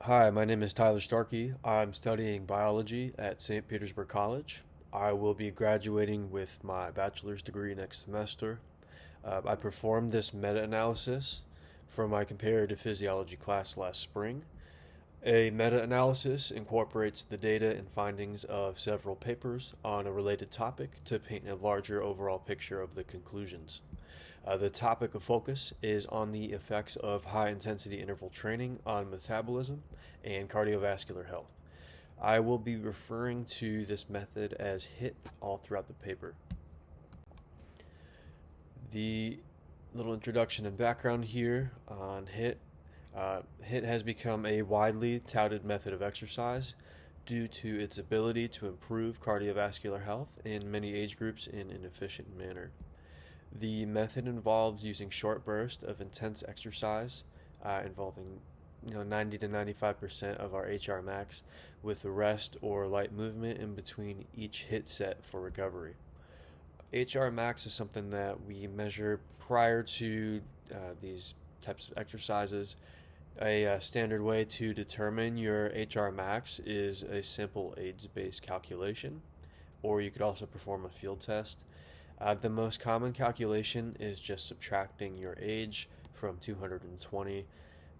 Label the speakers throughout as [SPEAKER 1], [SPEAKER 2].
[SPEAKER 1] Hi, my name is Tyler Starkey. I'm studying biology at St. Petersburg College. I will be graduating with my bachelor's degree next semester. I performed this meta analysis for my comparative physiology class last spring. A meta analysis incorporates the data and findings of several papers on a related topic to paint a larger overall picture of the conclusions. The topic of focus is on the effects of high intensity interval training on metabolism and cardiovascular health. I will be referring to this method as HIT all throughout the paper. The little introduction and background here on HIT. HIT has become a widely touted method of exercise due to its ability to improve cardiovascular health in many age groups in an efficient manner. The method involves using short bursts of intense exercise, involving 90 to 95% of our HR max, with rest or light movement in between each hit set for recovery. HR max is something that we measure prior to these types of exercises. A standard way to determine your HR max is a simple AIDS-based calculation, or you could also perform a field test. The most common calculation is just subtracting your age from 220.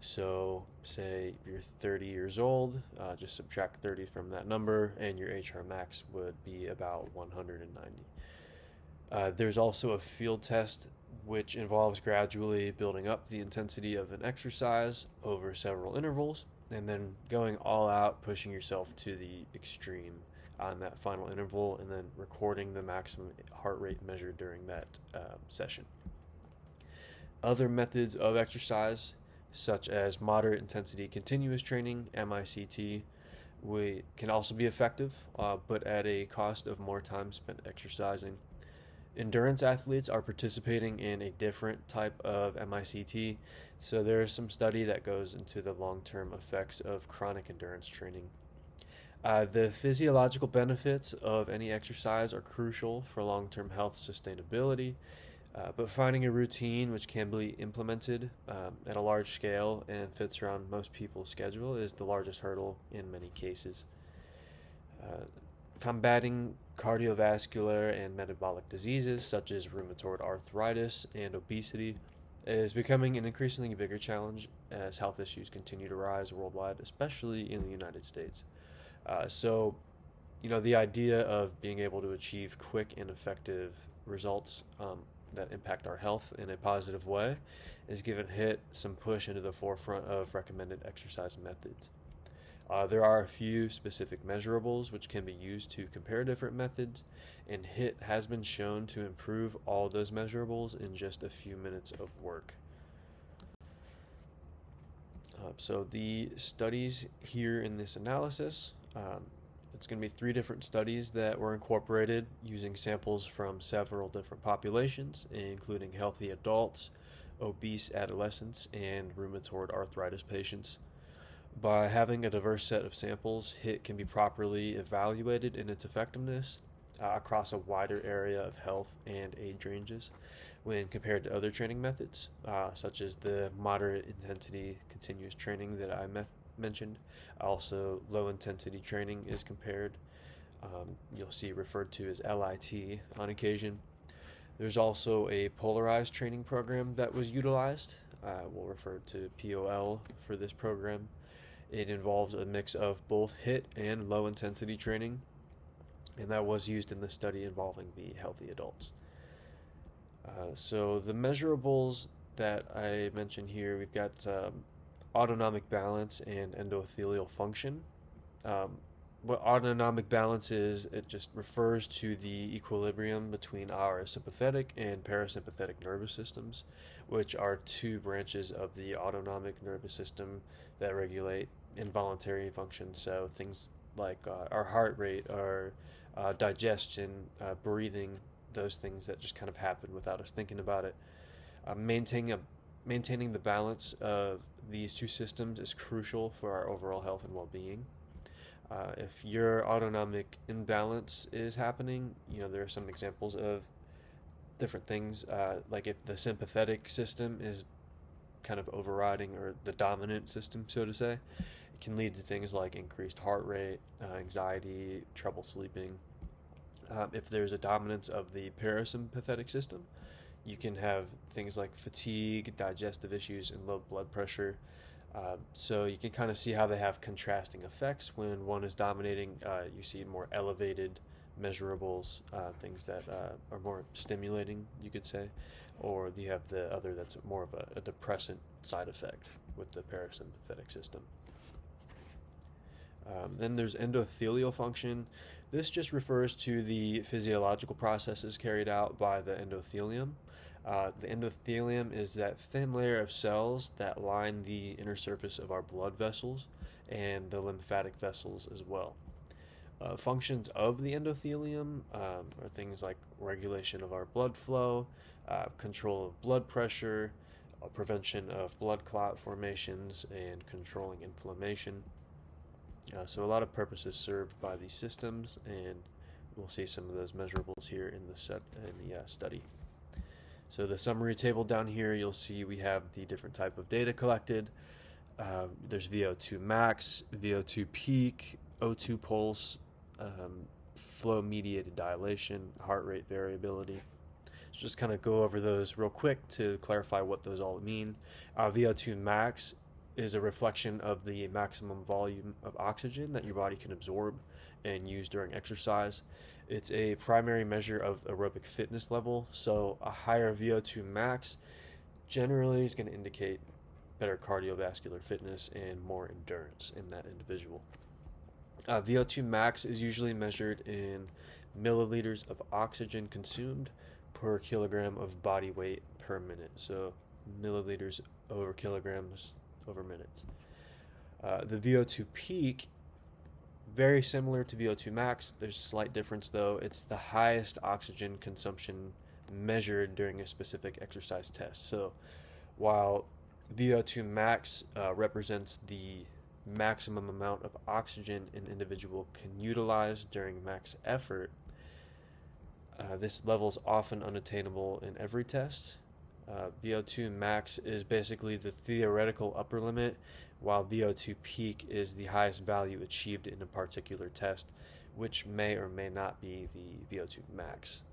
[SPEAKER 1] So, say you're 30 years old, just subtract 30 from that number, and your HR max would be about 190. There's also a field test which involves gradually building up the intensity of an exercise over several intervals and then going all out, pushing yourself to the extreme on that final interval, and then recording the maximum heart rate measured during that session. Other methods of exercise, such as moderate intensity continuous training, MICT, can also be effective, but at a cost of more time spent exercising. Endurance athletes are participating in a different type of MICT, so there is some study that goes into the long-term effects of chronic endurance training. The physiological benefits of any exercise are crucial for long-term health sustainability, but finding a routine which can be implemented at a large scale and fits around most people's schedule is the largest hurdle in many cases. Uh, Combating cardiovascular and metabolic diseases such as rheumatoid arthritis and obesity is becoming an increasingly bigger challenge as health issues continue to rise worldwide, especially in the United States. The idea of being able to achieve quick and effective results that impact our health in a positive way is given HIT some push into the forefront of recommended exercise methods. There are a few specific measurables which can be used to compare different methods, and HIT has been shown to improve all those measurables in just a few minutes of work. So the studies here in this analysis, it's going to be 3 different studies that were incorporated using samples from several different populations, including healthy adults, obese adolescents, and rheumatoid arthritis patients. By having a diverse set of samples, HIT can be properly evaluated in its effectiveness across a wider area of health and age ranges when compared to other training methods, such as the moderate intensity continuous training that I mentioned. Also, low intensity training is compared. You'll see referred to as LIT on occasion. There's also a polarized training program that was utilized. We'll refer to POL for this program. It involves a mix of both HIT and low intensity training, and that was used in the study involving the healthy adults. So the measurables that I mentioned here, we've got autonomic balance and endothelial function. What autonomic balance is, it just refers to the equilibrium between our sympathetic and parasympathetic nervous systems, which are 2 branches of the autonomic nervous system that regulate involuntary functions. So things like our heart rate, our digestion, breathing, those things that just kind of happen without us thinking about it. Maintaining the balance of these 2 systems is crucial for our overall health and well-being. If your autonomic imbalance is happening, there are some examples of different things, like if the sympathetic system is kind of overriding or the dominant system, so to say. It can lead to things like increased heart rate, anxiety, trouble sleeping. If there's a dominance of the parasympathetic system, you can have things like fatigue, digestive issues, and low blood pressure. So you can kind of see how they have contrasting effects. When one is dominating, you see more elevated measurables, things that are more stimulating, you could say, or you have the other that's more of a depressant side effect with the parasympathetic system. Then there's endothelial function. This just refers to the physiological processes carried out by the endothelium. The endothelium is that thin layer of cells that line the inner surface of our blood vessels and the lymphatic vessels as well. Functions of the endothelium are things like regulation of our blood flow, control of blood pressure, prevention of blood clot formations, and controlling inflammation. So a lot of purposes served by these systems, and we'll see some of those measurables here in the study. So the summary table down here, you'll see we have the different type of data collected. There's VO2 max, VO2 peak, O2 pulse, flow mediated dilation, heart rate variability. So just kind of go over those real quick to clarify what those all mean. VO2 max is a reflection of the maximum volume of oxygen that your body can absorb and use during exercise. It's a primary measure of aerobic fitness level, so a higher VO2 max generally is going to indicate better cardiovascular fitness and more endurance in that individual. VO2 max is usually measured in milliliters of oxygen consumed per kilogram of body weight per minute, so milliliters over kilograms over minutes. The VO2 peak, very similar to VO2 max. There's a slight difference though. It's the highest oxygen consumption measured during a specific exercise test. So while VO2 max represents the maximum amount of oxygen an individual can utilize during max effort, this level is often unattainable in every test. VO2 max is basically the theoretical upper limit, while VO2 peak is the highest value achieved in a particular test, which may or may not be the VO2 max.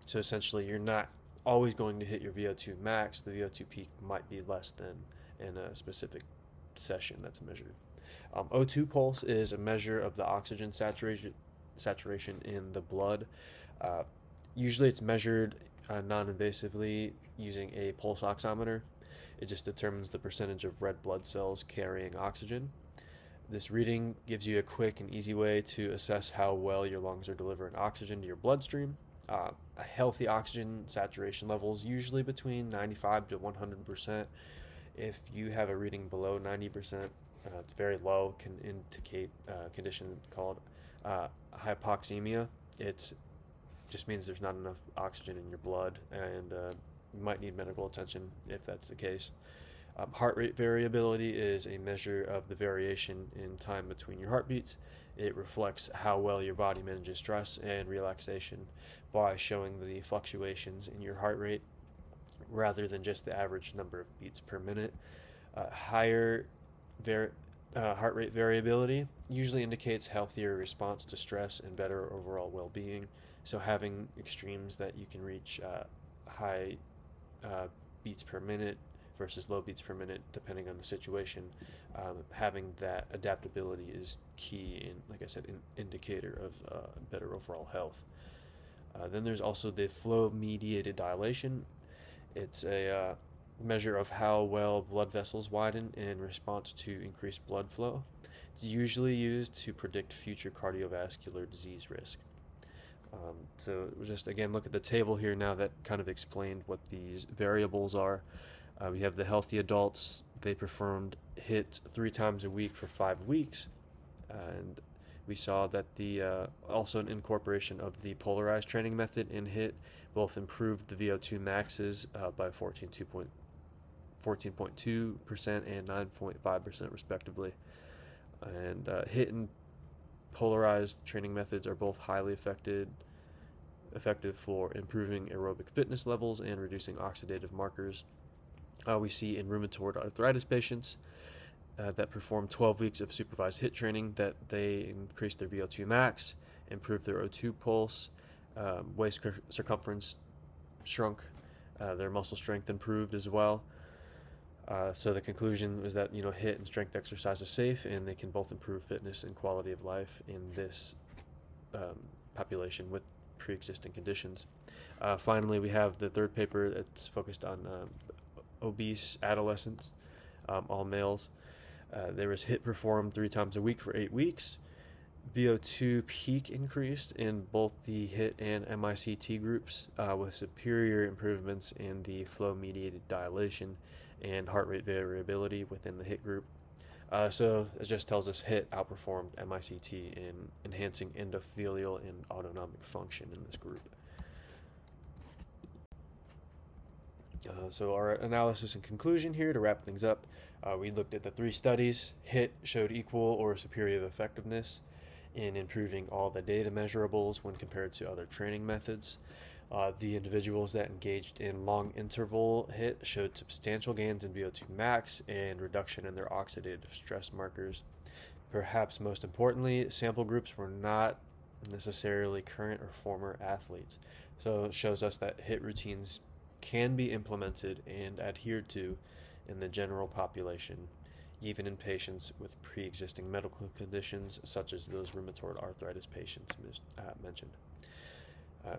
[SPEAKER 1] So essentially, you're not always going to hit your VO2 max. The VO2 peak might be less than in a specific session that's measured. O2 pulse is a measure of the oxygen saturation in the blood. Usually it's measured non-invasively using a pulse oximeter. It just determines the percentage of red blood cells carrying oxygen. This reading gives you a quick and easy way to assess how well your lungs are delivering oxygen to your bloodstream. A healthy oxygen saturation level is usually between 95 to 100%. If you have a reading below 90%, it's very low, can indicate a condition called hypoxemia. It just means there's not enough oxygen in your blood, and you might need medical attention if that's the case. Heart rate variability is a measure of the variation in time between your heartbeats. It reflects how well your body manages stress and relaxation by showing the fluctuations in your heart rate rather than just the average number of beats per minute. Higher heart rate variability usually indicates healthier response to stress and better overall well-being. So having extremes that you can reach high beats per minute versus low beats per minute depending on the situation, having that adaptability is key and, like I said, an indicator of better overall health. Then there's also the flow mediated dilation. It's a measure of how well blood vessels widen in response to increased blood flow. It's usually used to predict future cardiovascular disease risk. So just again, look at the table here now that kind of explained what these variables are. We have the healthy adults. They performed HIIT 3 times a week for 5 weeks, and we saw that the also an incorporation of the polarized training method in HIIT both improved the VO2 maxes by 14.2% and 9.5% respectively. And HIIT and polarized training methods are both highly effective for improving aerobic fitness levels and reducing oxidative markers. We see in rheumatoid arthritis patients that perform 12 weeks of supervised HIIT training that they increase their VO2 max, improve their O2 pulse, waist circumference shrunk, their muscle strength improved as well. So the conclusion is that HIIT and strength exercise is safe, and they can both improve fitness and quality of life in this population with pre-existing conditions. Finally, we have the third paper that's focused on obese adolescents, all males. There was HIIT performed 3 times a week for 8 weeks. VO2 peak increased in both the HIIT and MICT groups, with superior improvements in the flow-mediated dilation and heart rate variability within the HIIT group. So it just tells us HIIT outperformed MICT in enhancing endothelial and autonomic function in this group. So our analysis and conclusion here to wrap things up, we looked at the 3 studies. HIIT showed equal or superior effectiveness in improving all the data measurables when compared to other training methods. The individuals that engaged in long interval HIIT showed substantial gains in VO2 max and reduction in their oxidative stress markers. Perhaps most importantly, sample groups were not necessarily current or former athletes. So it shows us that HIIT routines can be implemented and adhered to in the general population, even in patients with pre-existing medical conditions such as those rheumatoid arthritis patients mentioned.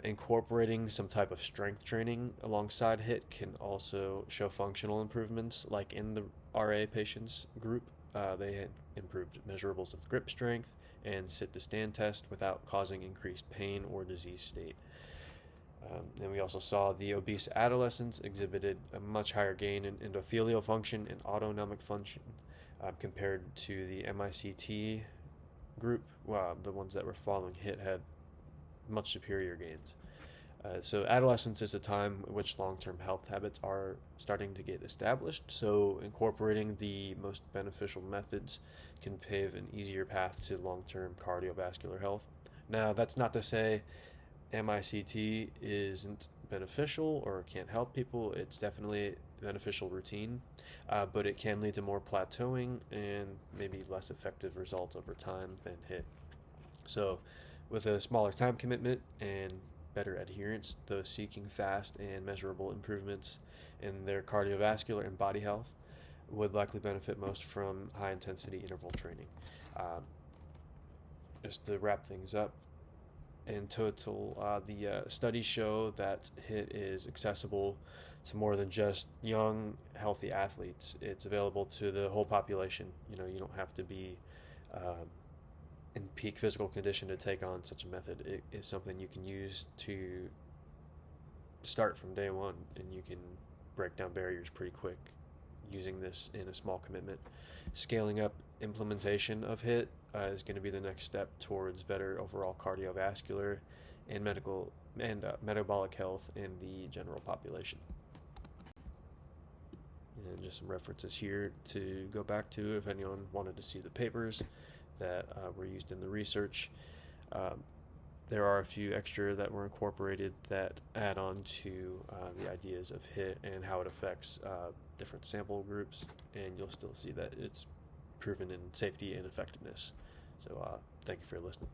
[SPEAKER 1] Incorporating some type of strength training alongside HIIT can also show functional improvements, like in the RA patients group. They had improved measurables of grip strength and sit-to-stand test without causing increased pain or disease state. And we also saw the obese adolescents exhibited a much higher gain in endothelial function and autonomic function compared to the MICT group. The ones that were following HIIT had much superior gains. So adolescence is a time in which long-term health habits are starting to get established, so incorporating the most beneficial methods can pave an easier path to long-term cardiovascular health. Now, that's not to say MICT isn't beneficial or can't help people. It's definitely a beneficial routine, but it can lead to more plateauing and maybe less effective results over time than HIIT. So with a smaller time commitment and better adherence, those seeking fast and measurable improvements in their cardiovascular and body health would likely benefit most from high-intensity interval training. Just to wrap things up, in total, the studies show that HIIT is accessible to more than just young, healthy athletes. It's available to the whole population. You don't have to be in peak physical condition to take on such a method. It is something you can use to start from day one, and you can break down barriers pretty quick using this in a small commitment. Scaling up implementation of HIIT is going to be the next step towards better overall cardiovascular and medical and metabolic health in the general population. And just some references here to go back to if anyone wanted to see the papers that were used in the research. There are a few extra that were incorporated that add on to the ideas of HIIT and how it affects different sample groups, and you'll still see that it's proven in safety and effectiveness. So thank you for listening.